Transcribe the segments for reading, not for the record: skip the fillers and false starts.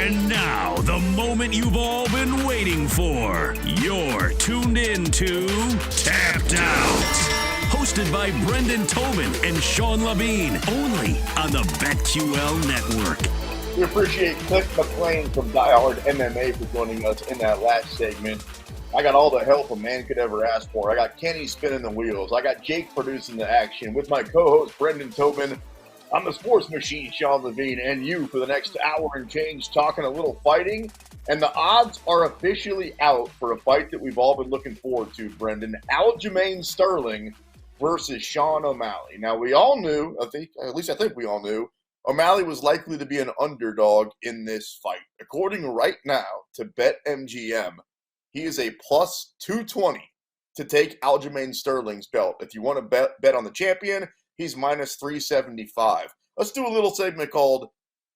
And now, the moment you've all been waiting for. You're tuned in to Tapped Out. Hosted by Brendan Tobin and Sean Levine. Only on the BetQL network. We appreciate Cliff McLean from Die Hard MMA for joining us in that last segment. I got all the help a man could ever ask for. I got Kenny spinning the wheels. I got Jake producing the action with my co-host Brendan Tobin. I'm the sports machine, Sean Levine, and you for the next hour and change talking a little fighting. And the odds are officially out for a fight that we've all been looking forward to, Brendan. Aljamain Sterling versus Sean O'Malley. Now, we all knew, I think we all knew, O'Malley was likely to be an underdog in this fight. According right now to BetMGM, he is a plus 220 to take Aljamain Sterling's belt. If you want to bet on the champion, he's minus 375. Let's do a little segment called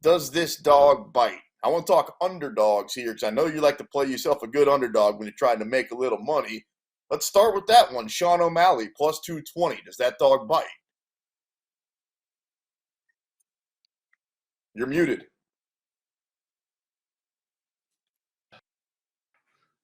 Does This Dog Bite? I want to talk underdogs here because I know you like to play yourself a good underdog when you're trying to make a little money. Let's start with that one. Sean O'Malley, plus 220. Does that dog bite? You're muted.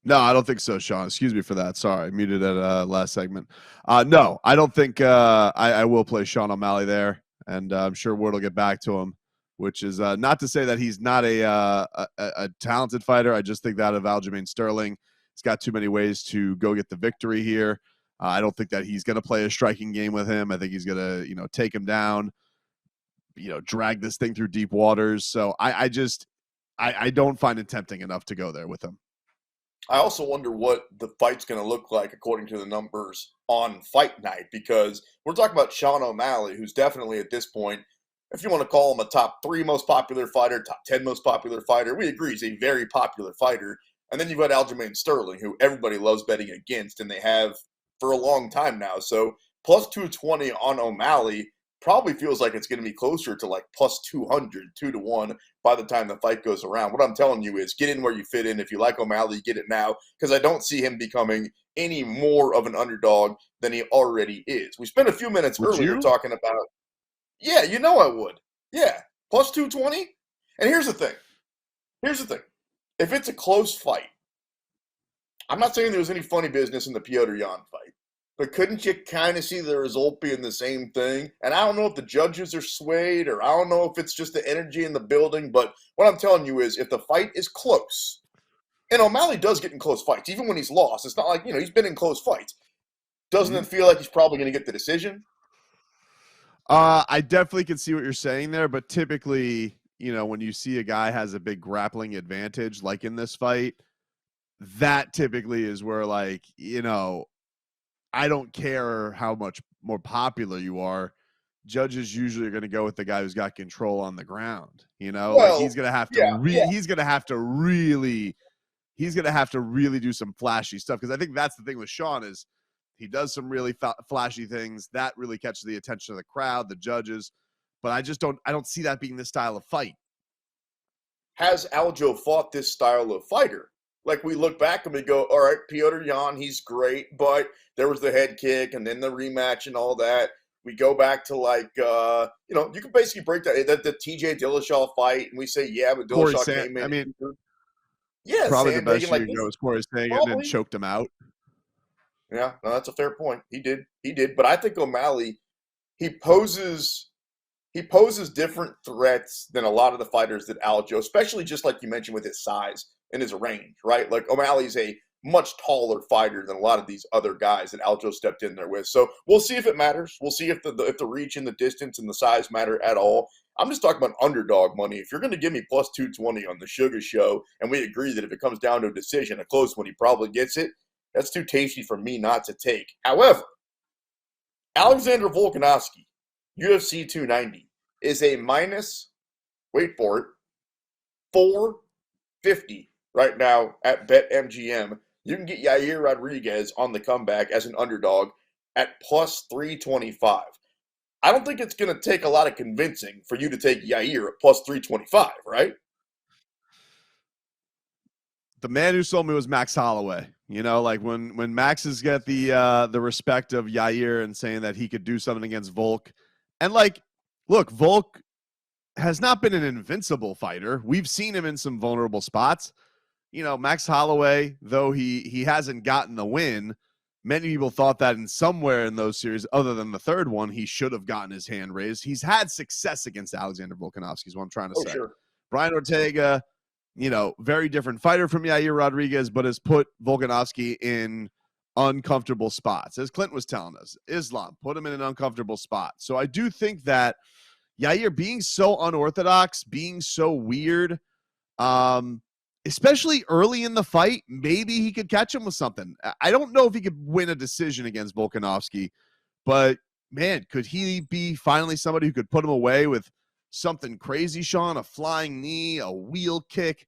No, I don't think so, Sean. Excuse me for that. Sorry, muted at last segment. No, I don't think I will play Sean O'Malley there, and I'm sure Ward will get back to him, which is not to say that he's not a talented fighter. I just think that of Aljamain Sterling, he's got too many ways to go get the victory here. I don't think that he's going to play a striking game with him. I think he's going to, take him down, drag this thing through deep waters. So I don't find it tempting enough to go there with him. I also wonder what the fight's going to look like according to the numbers on fight night, because we're talking about Sean O'Malley, who's definitely at this point, if you want to call him a top 3 most popular fighter, top 10 most popular fighter, we agree he's a very popular fighter. And then you've got Aljamain Sterling, who everybody loves betting against, and they have for a long time now. So plus 220 on O'Malley probably feels like it's going to be closer to like plus 200, 2-1 by the time the fight goes around. What I'm telling you is get in where you fit in. If you like O'Malley, get it now, because I don't see him becoming any more of an underdog than he already is. We spent a few minutes earlier talking about, yeah, I would. Yeah, plus 220. And here's the thing. If it's a close fight, I'm not saying there was any funny business in the Petr Yan fight, but couldn't you kind of see the result being the same thing? And I don't know if the judges are swayed, or I don't know if it's just the energy in the building, but what I'm telling you is if the fight is close, and O'Malley does get in close fights, even when he's lost, it's not like, he's been in close fights. Doesn't it feel like he's probably going to get the decision? I definitely can see what you're saying there, but typically, when you see a guy has a big grappling advantage, like in this fight, that typically is where, I don't care how much more popular you are. Judges usually are going to go with the guy who's got control on the ground. Well, he's going to have to he's going to have to really do some flashy stuff, because I think that's the thing with Sean is he does some really flashy things that really catches the attention of the crowd, the judges. But I don't see that being this style of fight. Has Aljo fought this style of fighter? Like, we look back and we go, all right, Petr Yan, he's great, but there was the head kick and then the rematch and all that. We go back to, you can basically break that the TJ Dillashaw fight, and we say, yeah, but Dillashaw came in. Probably the best you know is Corey Sagan and choked him out. Yeah, no, that's a fair point. He did. But I think O'Malley, he poses different threats than a lot of the fighters that Aljo, especially just like you mentioned with his size and his range, right? Like, O'Malley's a much taller fighter than a lot of these other guys that Aljo stepped in there with. So we'll see if it matters. We'll see if the reach and the distance and the size matter at all. I'm just talking about underdog money. If you're going to give me plus 220 on the Sugar Show, and we agree that if it comes down to a decision, a close one, he probably gets it, that's too tasty for me not to take. However, Alexander Volkanovski, UFC 290, is a minus, wait for it, 450 right now at BetMGM. You can get Yair Rodriguez on the comeback as an underdog at plus 325. I don't think it's going to take a lot of convincing for you to take Yair at plus 325, right? The man who sold me was Max Holloway. When Max has got the respect of Yair and saying that he could do something against Volk. And look, Volk has not been an invincible fighter. We've seen him in some vulnerable spots. Max Holloway, though he hasn't gotten the win, many people thought that in somewhere in those series, other than the third one, he should have gotten his hand raised. He's had success against Alexander Volkanovski, is what I'm trying to say. Sure. Brian Ortega, very different fighter from Yair Rodriguez, but has put Volkanovski in uncomfortable spots. As Clint was telling us, Islam put him in an uncomfortable spot. So I do think that Yair being so unorthodox, being so weird, especially early in the fight, maybe he could catch him with something. I don't know if he could win a decision against Volkanovski, but man, could he be finally somebody who could put him away with something crazy, Sean? A flying knee, a wheel kick,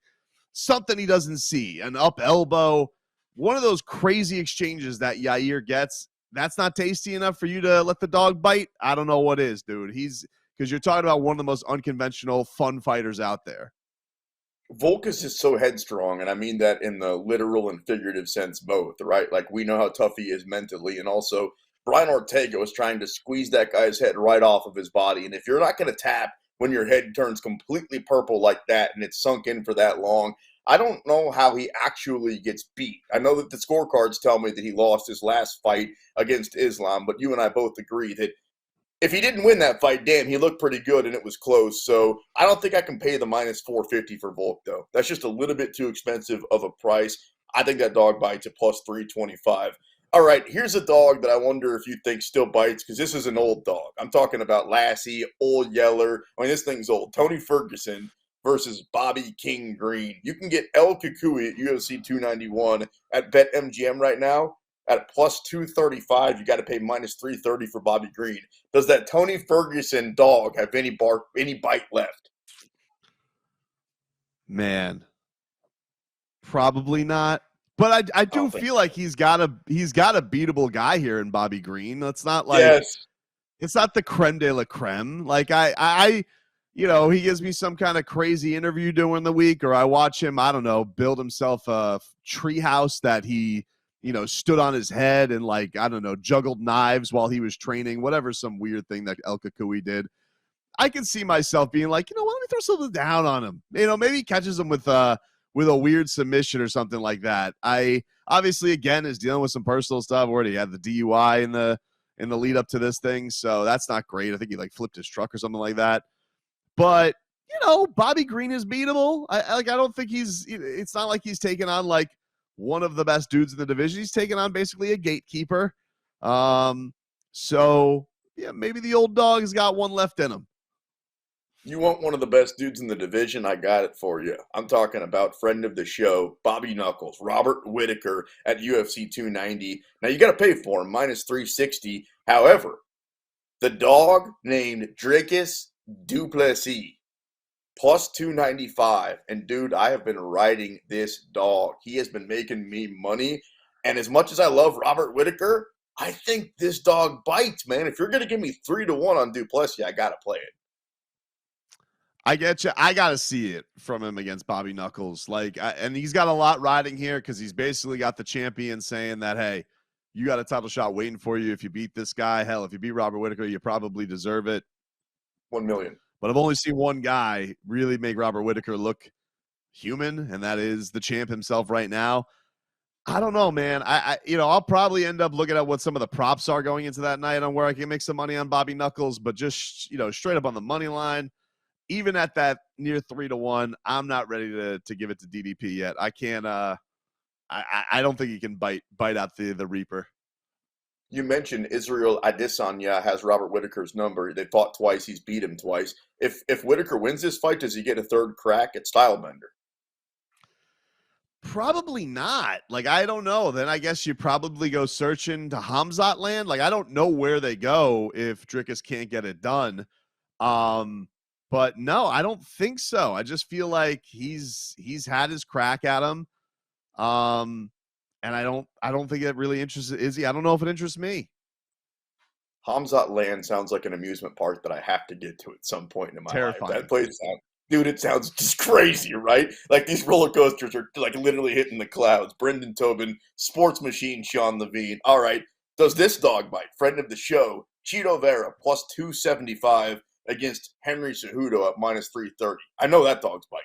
something he doesn't see, an up elbow, one of those crazy exchanges that Yair gets. That's not tasty enough for you to let the dog bite. I don't know what is, dude. Because you're talking about one of the most unconventional, fun fighters out there. Volkas is so headstrong, and I mean that in the literal and figurative sense both, right? Like, we know how tough he is mentally, and also Brian Ortega was trying to squeeze that guy's head right off of his body, and if you're not going to tap when your head turns completely purple like that and it's sunk in for that long, I don't know how he actually gets beat. I know that the scorecards tell me that he lost his last fight against Islam, but you and I both agree that if he didn't win that fight, damn, he looked pretty good and it was close. So I don't think I can pay the minus 450 for Volk, though. That's just a little bit too expensive of a price. I think that dog bites at plus 325. All right, here's a dog that I wonder if you think still bites, because this is an old dog. I'm talking about Lassie, Old Yeller. I mean, this thing's old. Tony Ferguson versus Bobby King Green. You can get El Kukui at UFC 291 at BetMGM right now. At plus 235, you got to pay minus 330 for Bobby Green. Does that Tony Ferguson dog have any bite left? Man, probably not. But I do feel like he's got a beatable guy here in Bobby Green. It's not like It's not the creme de la creme. Like I he gives me some kind of crazy interview during the week, or I watch him, I don't know, build himself a treehouse that he stood on his head and, like, I don't know, juggled knives while he was training, whatever, some weird thing that El Kukui did. I can see myself being like, why don't we throw something down on him? Maybe he catches him with a weird submission or something like that. I obviously, again, is dealing with some personal stuff. Already had the DUI in the lead up to this thing, so that's not great. I think he flipped his truck or something like that. But Bobby Green is beatable. I don't think it's not like he's taken on like one of the best dudes in the division. He's taken on basically a gatekeeper. So yeah, maybe the old dog has got one left in him. You want one of the best dudes in the division? I got it for you. I'm talking about friend of the show, Bobby Knuckles, Robert Whittaker at UFC 290. Now, you got to pay for him, minus 360. However, the dog named Dricus Duplessis, plus 295. And, dude, I have been riding this dog. He has been making me money. And as much as I love Robert Whittaker, I think this dog bites, man. If you're going to give me 3-1 on Duplessis, I got to play it. I get you. I got to see it from him against Bobby Knuckles. And he's got a lot riding here because he's basically got the champion saying that, hey, you got a title shot waiting for you if you beat this guy. Hell, if you beat Robert Whittaker, you probably deserve it. 1 million. But I've only seen one guy really make Robert Whittaker look human, and that is the champ himself right now. I don't know, man. I'll probably end up looking at what some of the props are going into that night on where I can make some money on Bobby Knuckles, but just, straight up on the money line, even at that near 3-1, I'm not ready to give it to DDP yet. I can't. I don't think he can bite out the Reaper. You mentioned Israel Adesanya has Robert Whittaker's number. They fought twice. He's beat him twice. If Whittaker wins this fight, does he get a third crack at Stylebender? Probably not. I don't know. Then I guess you probably go searching to Hamzat land. I don't know where they go if Dricus can't get it done. But no, I don't think so. I just feel like he's had his crack at him. And I don't think it really interests Izzy. I don't know if it interests me. Hamzat Land sounds like an amusement park that I have to get to at some point in my Terrifying. life. That place sounds, dude, it sounds just crazy, right? These roller coasters are literally hitting the clouds. Brendan Tobin, Sports Machine, Sean Levine. All right, does this dog bite? Friend of the show, Cheeto Vera, plus 275 against Henry Cejudo at minus 330. I know that dog's biting.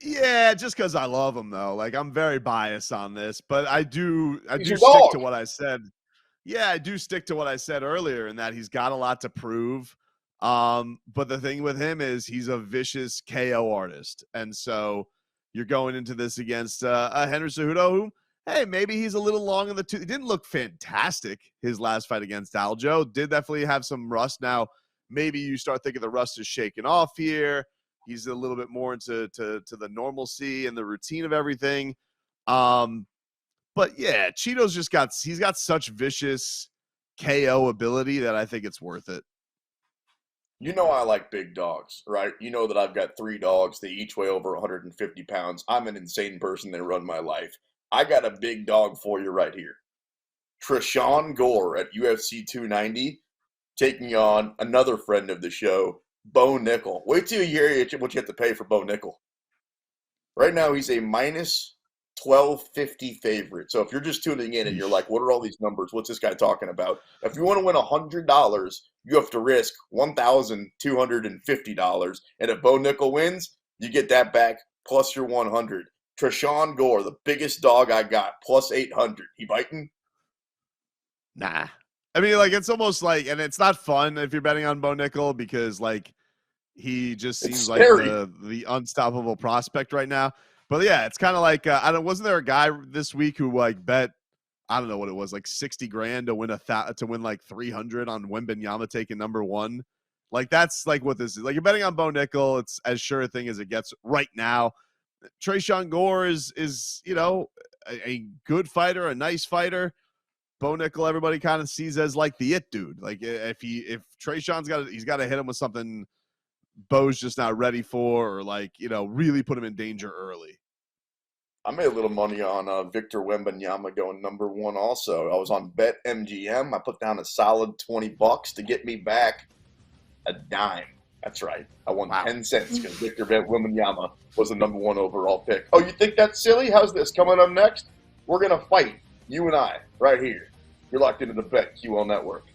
Yeah, just because I love him though. Like I'm very biased on this, but I do your stick dog. to what I said. Yeah, I do stick to what I said earlier in that he's got a lot to prove. But the thing with him is he's a vicious KO artist. And so you're going into this against a Henry Cejudo who, hey, maybe he's a little long in the tooth. He didn't look fantastic his last fight against Aljo. Did definitely have some rust. Now, maybe you start thinking the rust is shaking off here. He's a little bit more into the normalcy and the routine of everything. But yeah, Cheeto's he's got such vicious KO ability that I think it's worth it. You know I like big dogs, right? You know that I've got 3 dogs. They each weigh over 150 pounds. I'm an insane person. They run my life. I got a big dog for you right here. Trishawn Gore at UFC 290 taking on another friend of the show, Bo Nickel. Wait till you hear what you have to pay for Bo Nickel. Right now, he's a minus 1250 favorite. So if you're just tuning in and you're like, what are all these numbers? What's this guy talking about? If you want to win $100, you have to risk $1,250. And if Bo Nickel wins, you get that back plus your 100. Trishawn Gore, the biggest dog I got, plus 800. He biting? Nah. I mean, like, it's almost like, and it's not fun if you're betting on Bo Nickel because, like, he just seems like the unstoppable prospect right now. But yeah, it's kind of like wasn't there a guy this week who like bet I don't know what it was like 60 grand to win like 300 on Wembanyama taking number 1. Like that's like what this is. Like you're betting on Bo Nickel. It's as sure a thing as it gets right now. Trishawn Gore is you know a good fighter, a nice fighter. Bo Nickel, everybody kind of sees as like the it dude. Like if Trishawn's he's got to hit him with something Bo's just not ready for, or like, you know, really put him in danger early. I made a little money on Victor Wembanyama going number 1 also. I was on BetMGM. I put down a solid $20 to get me back a dime. That's right. I won 10 cents because Victor Wembanyama was the number 1 overall pick. Oh, you think that's silly? How's this? Coming up next, we're going to fight, you and I, right here. You're locked into the BetQL Network.